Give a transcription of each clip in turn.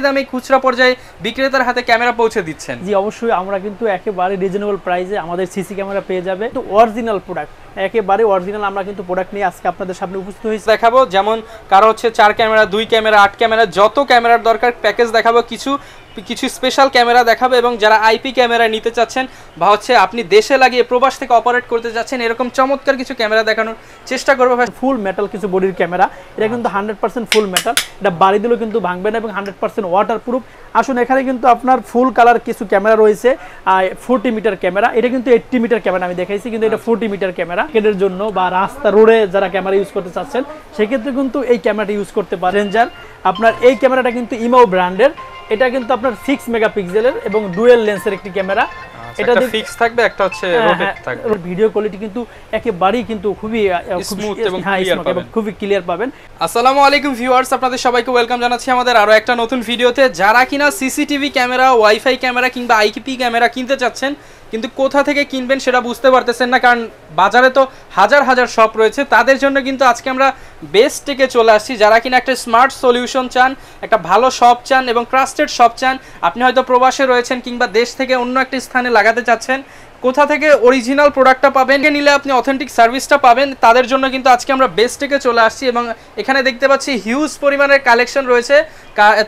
দামে খুচরা পর্যায়ে বিক্রেতার হাতে ক্যামেরা পৌঁছে দিচ্ছেন। জি অবশ্যই, আমরা কিন্তু একেবারে রিজনেবল প্রাইসে আমাদের সিসি ক্যামেরা পেয়ে যাবে। তো অরিজিনাল প্রোডাক্ট, একেবারে অরিজিনাল আমরা কিন্তু প্রোডাক্ট নিয়ে আজকে আপনাদের সামনে উপস্থিত হয়েছি। দেখাবো যেমন কারো হচ্ছে 4 ক্যামেরা, 2 ক্যামেরা, 8 ক্যামেরা, যত ক্যামেরার দরকার প্যাকেজ দেখাবো। কিছু স্পেশাল ক্যামেরা দেখাবো এবং যারা আইপি ক্যামেরা নিতে চাচ্ছেন বা হচ্ছে আপনি দেশে লাগিয়ে প্রবাস থেকে অপারেট করতে যাচ্ছেন এরকম চমৎকার কিছু ক্যামেরা দেখানোর চেষ্টা করবো। ফুল মেটাল কিছু বডির ক্যামেরা, এটা কিন্তু 100% ফুল মেটাল, এটা বাড়ি দিলেও কিন্তু ভাঙবে না এবং 100% ওয়াটারপ্রুফ। আসুন, এখানে কিন্তু আপনার ফুল কালার কিছু ক্যামেরা রয়েছে, 40 মিটার ক্যামেরা, এটা কিন্তু 80 মিটার ক্যামেরা আমি দেখাইছি, কিন্তু এটা 40 মিটার ক্যামেরা। এর জন্য বা রাস্তা রোডে যারা ক্যামেরা ইউজ করতে চাচ্ছেন সেক্ষেত্রে কিন্তু এই ক্যামেরাটা ইউজ করতে পারেন। রেঞ্জার আপনার এই ক্যামেরাটা কিন্তু ইমাও ব্র্যান্ডের, এটা কিন্তু আপনার 6 মেগাপিক্সেলের এবং ডুয়েল লেন্সের একটি ক্যামেরা। এটা ফিক্স থাকবে, একটা হচ্ছে রোটেট থাকবে। ভিডিও কোয়ালিটি কিন্তু একেবারেই কিন্তু খুবই স্মুথ এবং খুবই ক্লিয়ার পাবেন। আসসালামু আলাইকুম ভিউয়ার্স, আপনাদের সবাইকে ওয়েলকাম জানাচ্ছি আমাদের আরো একটা নতুন ভিডিওতে। যারা কিনা সিসিটিভি ক্যামেরা, ওয়াইফাই ক্যামেরা কিংবা আইপি ক্যামেরা কিনতে চাচ্ছেন কিন্তু কোথা থেকে কিনবেন সেটা বুঝতে পারতেছেন না, কারণ বাজারে তো হাজার হাজার শপ রয়েছে, তাদের জন্য কিন্তু আজকে আমরা বেস্ট থেকে চলে আসছি। যারা কিনা একটা স্মার্ট সলিউশন চান, একটা ভালো শপ চান এবং ট্রাস্টেড শপ চান, আপনি হয়তো প্রবাসে রয়েছেন কিংবা দেশ থেকে অন্য একটা স্থানে লাগাতে চাচ্ছেন, কোথা থেকে অরিজিনাল প্রোডাক্টটা পাবেন, নিলে আপনি অথেন্টিক সার্ভিসটা পাবেন, তাদের জন্য কিন্তু আজকে আমরা বেস্ট থেকে চলে আসছি। এবং এখানে দেখতে পাচ্ছি হিউজ পরিমাণের কালেকশন রয়েছে,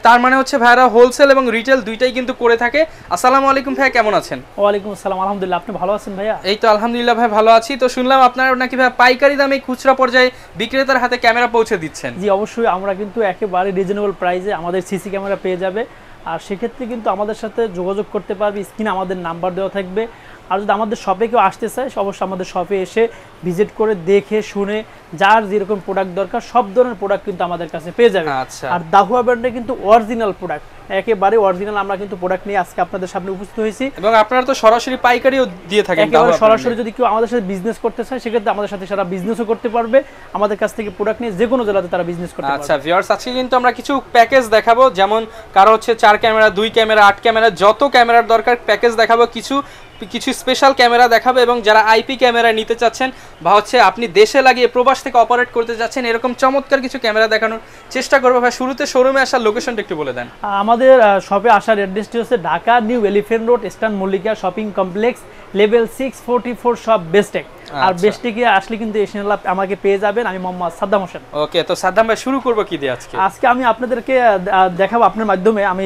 তার মানে হচ্ছে ভাইরা হোলসেল এবং রিটেল দুইটাই কিন্তু করে থাকে। আসসালামু আলাইকুম ভাই, কেমন আছেন? ওয়ালাইকুম আসসালাম, আলহামদুলিল্লাহ, আপনি ভালো আছেন ভাইয়া? এই তো আলহামদুলিল্লাহ ভাই, ভালো আছি। তো শুনলাম আপনারা নাকি ভাই পাইকারি দামে খুচরা পর্যায়ে বিক্রেতার হাতে ক্যামেরা পৌঁছে দিচ্ছেন। জি অবশ্যই, আমরা কিন্তু একেবারে রিজনেবল প্রাইসে আমাদের সিসি ক্যামেরা পেয়ে যাবে। আর সেক্ষেত্রে কিন্তু আমাদের সাথে যোগাযোগ করতে পারবে, স্ক্রিনে আমাদের নাম্বার দেওয়া থাকবে। আর যদি আমাদের শপে কেউ আসতে চায় অবশ্যই আমাদের শপে এসে ভিজিট করে দেখে শুনে যার যেরকম প্রোডাক্ট দরকার সব ধরনের প্রোডাক্ট কিন্তু আমাদের কাছে পেয়ে যাবে। আর দাহুয়া ব্র্যান্ডে কিন্তু অরিজিনাল প্রোডাক্ট, একেবারে অরিজিনাল আমরা কিন্তু প্রোডাক্ট নিয়ে আজকে আপনাদের সামনে উপস্থিত হয়েছি। এবং আপনারা তো সরাসরি পাইকারিও দিয়ে থাকেন। একেবারে সরাসরি যদি কেউ আমাদের সাথে বিজনেস করতে চায় সেক্ষেত্রে আমাদের সাথে সারা বিজনেসও করতে পারবে, আমাদের কাছ থেকে প্রোডাক্ট নিয়ে যে কোনো জেলাতে তারা বিজনেস করতে পারবে। আচ্ছা ভিউয়ার্স, আজকে কিন্তু আমরা কিছু প্যাকেজ দেখাবো, যেমন কারো হচ্ছে 4 ক্যামেরা, 2 ক্যামেরা, 8 ক্যামেরা, যত ক্যামেরার দরকার প্যাকেজ দেখাবো। কিছু স্পেশাল ক্যামেরা দেখাবো এবং যারা আইপি ক্যামেরা নিতে চাচ্ছেন বা হচ্ছে আপনি দেশে লাগিয়ে প্রবাস থেকে অপারেট করতে যাচ্ছেন এরকম চমৎকার কিছু ক্যামেরা দেখানোর চেষ্টা করবো। ভাই শুরুতে শোরুমে আসার লোকেশনটা একটু বলে দেন। আমাদের শপে আসার অ্যাড্রেসটি হচ্ছে Dhaka New Elephant Road, Eastern Mallika shopping complex, level 644 shop Bestech. আর বেস্টেকে আসলে কিন্তু এশিয়ান লাভ আমাকে পেয়ে যাবেন, আমি মোহাম্মদ সাদ্দাম হোসেন। ওকে, তো সাদ্দাম ভাই শুরু করব কি দিয়ে আজকে? আজকে আমি আপনাদেরকে দেখাবো আপনার মাধ্যমে, আমি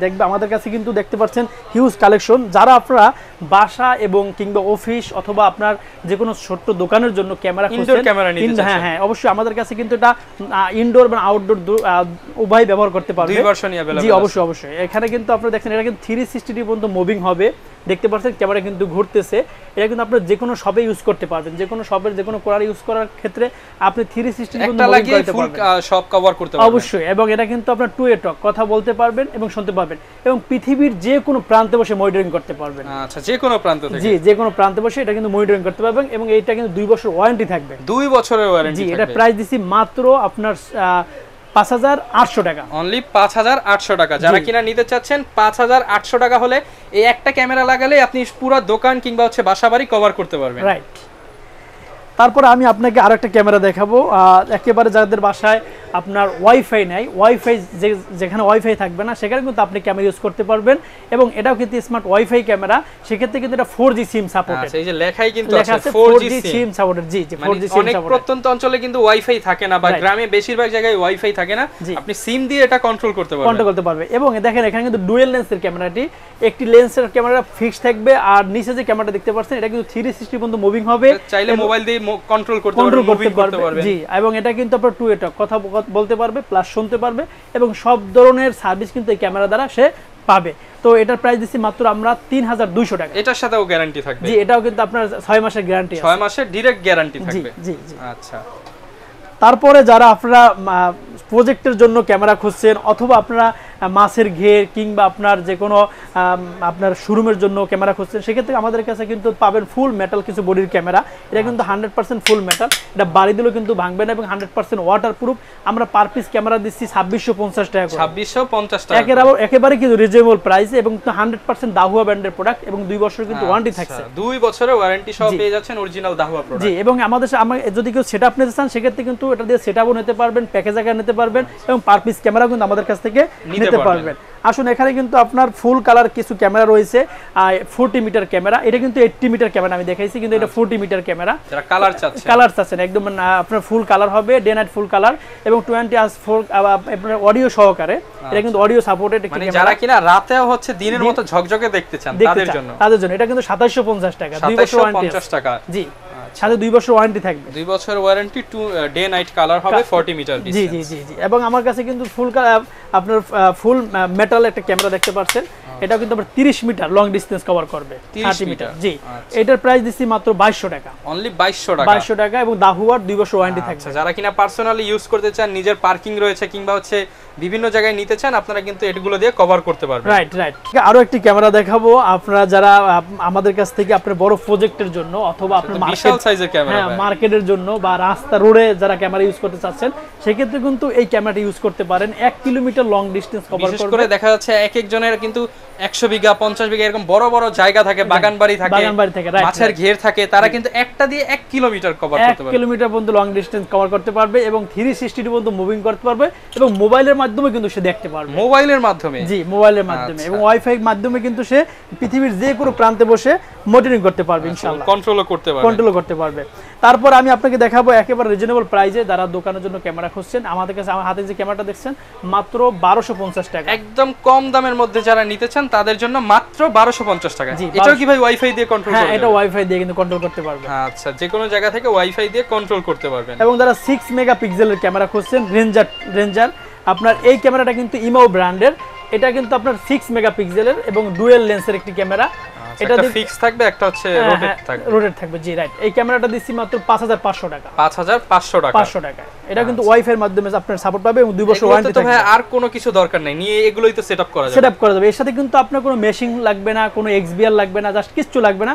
দেখব আমাদের কাছে কিন্তু দেখতে পাচ্ছেন হিউজ কালেকশন। যারা আপনারা বাসা এবং কিংবা অফিস অথবা আপনার যে কোনো ছোট্ট দোকানের জন্য ক্যামেরা ইনডোর ক্যামেরা নিতে চাচ্ছেন, হ্যাঁ হ্যাঁ অবশ্যই আমাদের কাছে কিন্তু এটা ইনডোর এবং আউটডোর উভয় ব্যবহার করতে পারবে। দুই ভার্সনই अवेलेबल। জি অবশ্যই অবশ্যই। এখানে কিন্তু আপনারা দেখছেন এটা কিন্তু 360 ডিগ্রি পর্যন্ত মুভিং হবে, দেখতে পাচ্ছেন ক্যামেরা কিন্তু ঘুরতেছে। এটা কিন্তু আপনারা যে কোনো শপে ইউজ করতে পারবেন, যে কোনো শপের যে কোনো কোলার ইউজ করার ক্ষেত্রে আপনি 360 ডিগ্রি পর্যন্ত মুভিং করতে পারবেন, সব কভার করতে পারবেন অবশ্যই। এবং এটা কিন্তু আপনারা টু এ টক কথা বলতে পারবেন এবং শুনতে পারবেন এবং পৃথিবীর যে কোনো প্রান্তে বসে মনিটরিং করতে পারবেন। আচ্ছা, যে কোনো প্রান্ত থেকে? জি, যে কোনো প্রান্তে বসে এটা কিন্তু মনিটরিং করতে পারবেন এবং এটা কিন্তু 2 বছর ওয়ারেন্টি থাকবে। 2 বছরের ওয়ারেন্টি জি, থাকবে। এটা প্রাইস দিছি মাত্র আপনার 5800 টাকা, অনলি 5800 টাকা। যারা কিনা নিতে চাচ্ছেন 5800 টাকা হলে এই একটা ক্যামেরা লাগালে আপনি পুরো দোকান কিংবা হচ্ছে বাসাবাড়ি কভার করতে পারবেন। রাইট। তারপরে আমি আপনাকে আরেকটা ক্যামেরা দেখাবো, একেবারে যাদের বাসায় আপনার ওয়াইফাই নাই, ওয়াইফাই যেখানে ওয়াইফাই থাকবে না সেখানে কিন্তু আপনি ক্যামেরা ইউজ করতে পারবেন এবং এটাও কিন্তু স্মার্ট ওয়াইফাই ক্যামেরা। সেক্ষেত্রে কিন্তু এটা 4G সিম সাপোর্টেড। এই যে লেখাই কিন্তু আছে 4G সিম সাপোর্টেড। জি জি, 4G সিম অনেক প্রত্যন্ত অঞ্চলে কিন্তু ওয়াইফাই থাকে না বা গ্রামে বেশিরভাগ জায়গায় ওয়াইফাই থাকে না, আপনি সিম দিয়ে এটা কন্ট্রোল করতে পারবে। এবং দেখেন এখানে কিন্তু ডুয়েল লেন্সের ক্যামেরাটি, একটি লেন্সের ক্যামেরা ফিক্স থাকবে আর নিচে যে ক্যামেরাটা দেখতে পাচ্ছেন এটা কিন্তু 360 পর্যন্ত মুভিং হবে, চাইলে মোবাইল দিয়ে কন্ট্রোল করতে পারবে। জি, এবং এটা কিন্তু আপনার টু এ টক কথা বলতে পারবে প্লাস শুনতে পারবে এবং সব ধরনের সার্ভিস কিন্তু এই ক্যামেরা দ্বারা সে পাবে। তো এটার প্রাইস দিচ্ছি মাত্র আমরা 3200 টাকা। এটার সাথেও গ্যারান্টি থাকবে? জি, এটাও কিন্তু আপনার 6 মাসের গ্যারান্টি আছে। 6 মাসের ডাইরেক্ট গ্যারান্টি থাকবে। জি জি। আচ্ছা, তারপরে যারা আপনারা প্রজেক্টের জন্য ক্যামেরা খুঁজছেন অথবা আপনারা মাছের ঘের কিংবা আপনার যে কোনো আপনার শোরুমের জন্য ক্যামেরা খুঁজছেন সেক্ষেত্রে আমাদের কাছে কিন্তু পাবেন ফুল মেটাল কিছু বডির ক্যামেরা, এটা কিন্তু 100% ফুল মেটাল, এটা বাড়ি দিলেও কিন্তু ভাঙবে না এবং 100% ওয়াটারপ্রুফ। আমরা পার পিস ক্যামেরা দিচ্ছি 2650 টাকা করে। 2650 টাকা একেবারে কিন্তু রিজনেবল প্রাইস এবং 100% দাহুয়া ব্র্যান্ডের প্রোডাক্ট এবং 2 বছর কিন্তু ওয়ারেন্টি থাকছে। 2 বছরের ওয়ারেন্টি সহ পেয়ে যাচ্ছেন অরিজিনাল দাহুয়া প্রোডাক্ট। জি, এবং আমাদের যদি কেউ সেটআপ নিতে চান সেক্ষেত্রে কিন্তু এটা দিয়ে সেটআপও নিতে পারবেন, প্যাকেজ আকারে নিতে নিতে পারবেন এবং পার পিস ক্যামেরা কিন্তু আমাদের কাছ থেকে নিতে পারবেন। আসুন এখানে কিন্তু আপনার ফুল কালার কিছু ক্যামেরা রয়েছে, 40 মিটার ক্যামেরা, এটা কিন্তু 80 মিটার ক্যামেরা আমি দেখাইছি, কিন্তু এটা 40 মিটার ক্যামেরা। যারা কালার চাচ্ছেন একদম আপনার ফুল কালার হবে, ডে নাইট ফুল কালার এবং 20 আপনার অডিও সহকারে, এটা কিন্তু অডিও সাপোর্টেড মানে যারা কিনা রাতেও হচ্ছে দিনের মতো ঝকঝকে দেখতে চান তাদের জন্য এটা কিন্তু 2750 টাকা, 2 বছর ওয়ারেন্টি টাকা। জি, সাথে 2 বছর ওয়ারেন্টি থাকবে, 2 বছর ওয়ারেন্টি, ডে নাইট কালার হবে, 40 মিটার জি জি জি জি। এবং আমার কাছে কিন্তু ফুল আপনার ফুল মেটাল একটা ক্যামেরা দেখতে পাচ্ছেন, এটা কিন্তু আবার 30 মিটার লং ডিসটেন্স কভার করবে, 30 মিটার। জি, এটার প্রাইস দিচ্ছি মাত্র 2200 টাকা, অনলি 2200 টাকা, 2200 টাকা এবং দাহুয়ার 2 বছর ওয়ারেন্টি থাকবে। যারা কিনা পার্সোনালি ইউজ করতে চান, নিজের পার্কিং রয়েছে কিংবা হচ্ছে বিভিন্ন জায়গায় নিতে চান, আপনারা কিন্তু এগুলো দিয়ে কভার করতে পারবেন। Right right. আরো একটি ক্যামেরা দেখাবো, আপনারা যারা আমাদের কাছ থেকে আপনার বড় প্রজেক্টের জন্য অথবা আপনার বিশাল সাইজের ক্যামেরা, মার্কেটের জন্য বা রাস্তা রোডে যারা ক্যামেরা ইউজ করতে চাচ্ছেন, সেক্ষেত্রে কিন্তু এই ক্যামেরাটি ইউজ করতে পারেন। 1 কিলোমিটার লং ডিসটেন্স কভার করবে। বিশেষ করে দেখা যাচ্ছে এক একজনের কিন্তু 100 বিঘা 50 বিঘা এরকম বড় বড় জায়গা থাকে, বাগান বাড়ি থাকে, মাছের ঘের থাকে, তারা কিন্তু একটা দিয়ে 1 কিলোমিটার কভার করতে পারবে, 1 কিলোমিটার পর্যন্ত লং ডিসটেন্স কভার করতে পারবে এবং 360 পর্যন্ত মুভিং করতে পারবে এবং মোবাইলের মাধ্যমে কিন্তু সে দেখতে পারবে, মোবাইলের মাধ্যমে। জি, মোবাইলের মাধ্যমে এবং ওয়াইফাই এর মাধ্যমে কিন্তু সে পৃথিবীর যে কোনো প্রান্তে বসে মনিটরিং করতে পারবে, ইনশাআল্লাহ কন্ট্রোল করতে পারবে। তারপর আমি আপনাকে দেখাবো একেবারে রিজনেবল প্রাইসে, যারা দোকানের জন্য ক্যামেরা খুঁজছেন, আমাদের কাছে আমার হাতে যে ক্যামেরাটা দেখছেন মাত্র 1250 টাকা, একদম কম দামের মধ্যে যারা নিতে চান তাদের জন্য মাত্র 1250 টাকা। এটাও কি ভাই ওয়াইফাই দিয়ে কন্ট্রোল করতে? হ্যাঁ, এটা ওয়াইফাই দিয়ে কিন্তু কন্ট্রোল করতে পারবে। আচ্ছা, যে কোনো জায়গা থেকে ওয়াইফাই দিয়ে কন্ট্রোল করতে পারবেন। এবং যারা 6 মেগাপিক্সেলের ক্যামেরা খুঁজছেন, রেঞ্জার আপনার এই ক্যামেরাটা কিন্তু ইমাও ব্র্যান্ডের, এটা কিন্তু আপনার 6 মেগাপিক্সেলের এবং ডুয়েল লেন্সের একটি ক্যামেরা, এটা ফিক্স থাকবে, একটা হচ্ছে রোটেট থাকবে। জি, রাইট। এই ক্যামেরাটা দিচ্ছি মাত্র 5500 টাকা, 5500 টাকা, 500 টাকা। এটা কিন্তু ওয়াইফাই এর মাধ্যমে আপনার সাপোর্ট পাবে এবং 2 বছর ওয়ারেন্টি থাকবে। ভাই আর কোনো কিছু দরকার নাই, নিয়ে এগুলোই তো সেটআপ করা যাবে। এর সাথে কিন্তু আপনার কোনো মেশিং লাগবে না, কোনো এক্সবিআর লাগবে না, জাস্ট কিছু লাগবে না,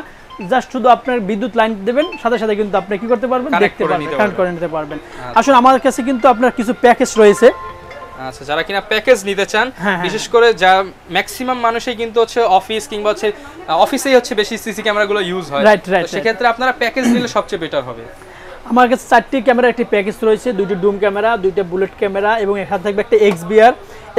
জাস্ট শুধু আপনার বিদ্যুৎ লাইন দেবেন, সাথে সাথে কিন্তু আপনি কি করতে পারবেন, দেখতে পারবেন, কানেক্ট করে নিতে পারবেন। আসলে আমাদের কাছে কিন্তু আপনার কিছু প্যাকেজ রয়েছে। আচ্ছা, যারা কিনা প্যাকেজ নিতে চান, বিশেষ করে যা ম্যাক্সিমাম মানুষই কিন্তু হচ্ছে অফিস কিংবা হচ্ছে অফিসেই হচ্ছে বেশি সিসি ক্যামেরাগুলো ইউজ হয়, তো সেক্ষেত্রে আপনারা প্যাকেজ নিলে সবচেয়ে বেটার হবে। আমার কাছে 4টি ক্যামেরা একটি প্যাকেজ রয়েছে, 2টি ডুম ক্যামেরা, 2টা বুলেট ক্যামেরা এবং এখানে থাকবে একটা এক্সবিআর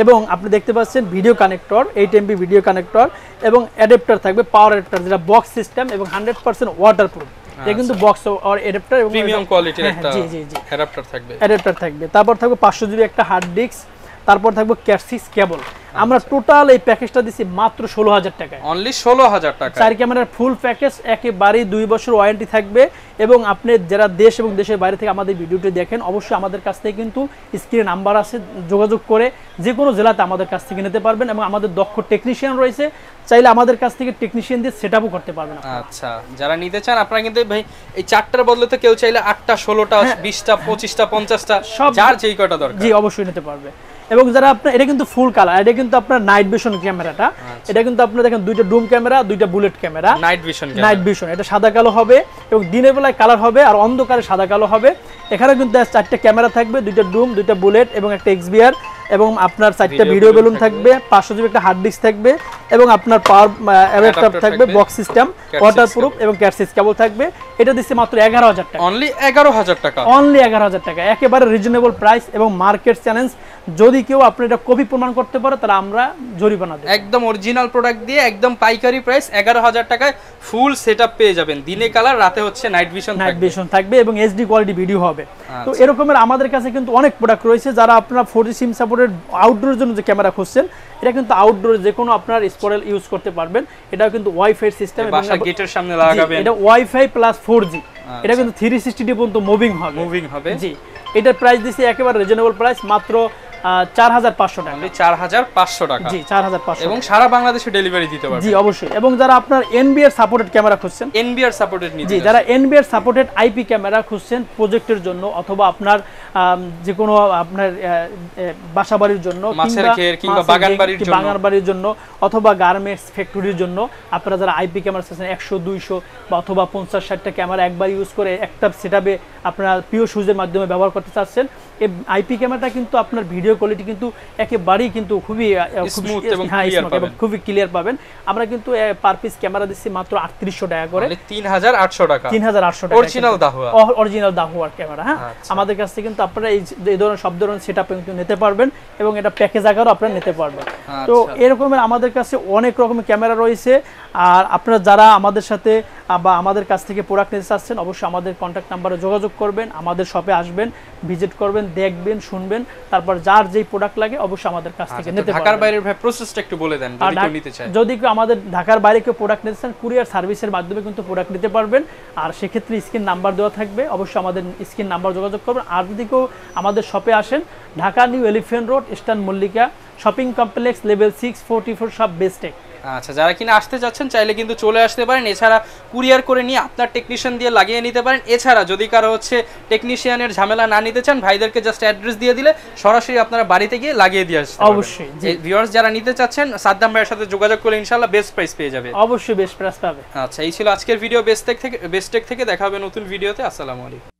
এবং আপনি দেখতে পাচ্ছেন video connector, 8 MB video connector এবং অ্যাডাপ্টার থাকবে, পাওয়ার অ্যাডাপ্টার যেটা বক্স সিস্টেম এবং 100% ওয়াটারপ্রুফ। এটা কিন্তু বক্স আর অ্যাডাপ্টার এবং প্রিমিয়াম কোয়ালিটির একটা অ্যাডাপ্টার থাকবে। তারপর থাকবে 500 GB একটা হার্ড ডিস্ক, তারপর থাকবে ক্যাট6 কেবল। আমরা টোটাল এই প্যাকেজটা দিছি মাত্র 16000 টাকায়, অনলি 16000 টাকা। 4 ক্যামেরার ফুল প্যাকেজ, একেবারে 2 বছর ওয়ারেন্টি থাকবে এবং আপনি যারা দেশ এবং দেশের বাইরে থেকে আমাদের ভিডিওটি দেখেন, অবশ্যই আমাদের কাছ থেকে কিন্তু স্ক্রিনে নাম্বার আছে, যোগাযোগ করে যে কোনো জেলাতে আমাদের কাছ থেকে নিতে পারবেন এবং আমাদের দক্ষ টেকনিশিয়ান রয়েছে, চাইলে আমাদের কাছ থেকে টেকনিশিয়ান দিয়ে সেটআপও করতে পারবেন। আচ্ছা, যারা নিতে চান আপনারা কিন্তু ভাই এই 4টার বদলে তো কেউ চাইলে 8টা 16টা 20টা 25টা 50টা যার যেই কয়টা দরকার, জি অবশ্যই নিতে পারবে। এবং যারা আপনার, এটা কিন্তু ফুল কালার, এটা কিন্তু আপনার নাইট ভিশন ক্যামেরাটা, এটা কিন্তু আপনারা দেখেন 2টা ডুম ক্যামেরা, 2টা বুলেট ক্যামেরা, নাইট ভিশন, এটা সাদা কালো হবে এবং দিনের বেলায় কালার হবে আর অন্ধকারে সাদা কালো হবে। এখানে কিন্তু 4টা ক্যামেরা থাকবে, 2টা ডুম, 2টা বুলেট এবং একটা এক্সবিআর এবং আপনার 4টা ভিডিও বেলুন থাকবে, 500 GB একটা হার্ড ডিস্ক থাকবে এবং আপনার পাওয়ার অ্যাডাপ্টার থাকবে, বক্স সিস্টেম, ওয়াটারপ্রুফ এবং ক্যাট6 কেবল থাকবে। এটা দিচ্ছে মাত্র 11000 টাকা, অনলি 11000 টাকা, অনলি 11000 টাকা, একেবারে রিজনেবল প্রাইস এবং মার্কেট চ্যালেঞ্জ। যদি কেউ আপনি এটা কপি প্রমাণ করতে পারে তাহলে আমরা জরিমানা দেব। একদম অরিজিনাল প্রোডাক্ট দিয়ে একদম পাইকারি প্রাইস 11000 টাকায় ফুল সেটআপ পেয়ে যাবেন। দিনে কালার, রাতে হচ্ছে নাইট ভিশন থাকবে এবং এইচডি কোয়ালিটি ভিডিও হবে। তো এরকমের আমাদের কাছে কিন্তু অনেক প্রোডাক্ট রয়েছে। যারা আপনারা 4G সিম সাপোর্টেড আউটডোরের জন্য যে ক্যামেরা খুঁজছেন, এটা কিন্তু আউটডোরে যে কোনো আপনার স্পটেল ইউজ করতে পারবেন। এটাও কিন্তু ওয়াইফাই সিস্টেম, বাসার গেটের সামনে লাগাবেন। এটা ওয়াইফাই প্লাস 4G, এটা কিন্তু 360 পর্যন্ত মুভিং হবে। জি, এটার প্রাইস দিছি একেবারে রিজনেবল প্রাইস, মাত্র 4500 টাকা, 4500 টাকা। জি, 4500 এবং সারা বাংলাদেশে ডেলিভারি দিতে পারবেন। জি অবশ্যই। এবং যারা আপনার এনবিআর সাপোর্টেড ক্যামেরা খুঁজছেন, এনবিআর সাপোর্টেড নিতে, জি, যারা এনবিআর সাপোর্টেড আইপি ক্যামেরা খুঁজছেন প্রজেক্টের জন্য অথবা আপনার যে কোনো আপনার বাসাবাড়ির জন্য কিংবা বাগান বাড়ির জন্য অথবা গার্মেন্টস ফ্যাক্টরির জন্য, আপনারা যারা আইপি ক্যামেরা চাচ্ছেন 100 200 বা অথবা 50 60টা ক্যামেরা একবার ইউজ করে একটা সেটআপে আপনারা পিও সুজের মাধ্যমে ব্যবহার করতে চাচ্ছেন, এই আইপি ক্যামেরাটা কিন্তু আপনার ভিডিও কোয়ালিটি কিন্তু একেবারেই কিন্তু খুবই স্মুথ এবং খুবই ক্লিয়ার পাবেন। আমরা কিন্তু পার পিস ক্যামেরা দিচ্ছি মাত্র 3800 টাকা করে, 3800 টাকা, 3800 টাকা অরিজিনাল দাহুয়া, অরিজিনাল দাহুয়ার ক্যামেরা। হ্যাঁ, আমাদের কাছ থেকে কিন্তু আপনারা এই ধরনের সব ধরনের সেটআপ কিন্তু নিতে পারবেন এবং এটা প্যাকেজ আকারও আপনারা নিতে পারবেন। তো এরকমের আমাদের কাছে অনেক রকমের ক্যামেরা রয়েছে। আর আপনারা যারা আমাদের সাথে বা আমাদের কাছ থেকে প্রোডাক্ট নিতে চাচ্ছেন অবশ্যই আমাদের কন্ট্যাক্ট নাম্বারে যোগাযোগ করবেন, আমাদের শপে আসবেন, ভিজিট করবেন, দেখবেন, শুনবেন, তারপর যার যেই প্রোডাক্ট লাগে অবশ্যই আমাদের কাছ থেকে নিতে পারবেন। ঢাকার বাইরের ভাই প্রসেসটা একটু বলে দেন যদি কেউ নিতে চায়। যদি কেউ আমাদের ঢাকার বাইরে কেউ প্রোডাক্ট নিতে চান কুরিয়ার সার্ভিসের মাধ্যমে কিন্তু প্রোডাক্ট নিতে পারবেন। আর সেক্ষেত্রে স্ক্রিন নাম্বার দেওয়া থাকবে, অবশ্যই আমাদের স্ক্রিন নাম্বার যোগাযোগ করবেন। আর যদি কেউ আমাদের শপে আসেন, Dhaka New Elephant Road, Eastern Mallika shopping complex, level 644 সব বেস্টেক। আচ্ছা, যারা কিনা আসতে যাচ্ছেন চাইলে কিন্তু চলে আসতে পারেন। এছাড়া কুরিয়ার করে নিয়ে আপনার টেকনিশিয়ান দিয়ে লাগিয়ে নিতে পারেন। এছাড়া যদি কারো টেকনিশিয়ানের ঝামেলা না নিতে চান, ভাইদেরকে জাস্ট অ্যাড্রেস দিয়ে দিলে সরাসরি আপনারা বাড়িতে গিয়ে লাগিয়ে দিয়ে আসতে পারবেন। অবশ্যই ভিউয়ার্স যারা নিতে চাচ্ছেন সাদ্দাম ভাইয়ের সাথে যোগাযোগ করলে ইনশাআল্লাহ বেস্ট প্রাইস পেয়ে যাবে। অবশ্যই বেস্ট প্রাইস পাবে। আচ্ছা, এই ছিল আজকের ভিডিও বেস্টেক থেকে। দেখা হবে নতুন ভিডিওতে। আসসালামু আলাইকুম।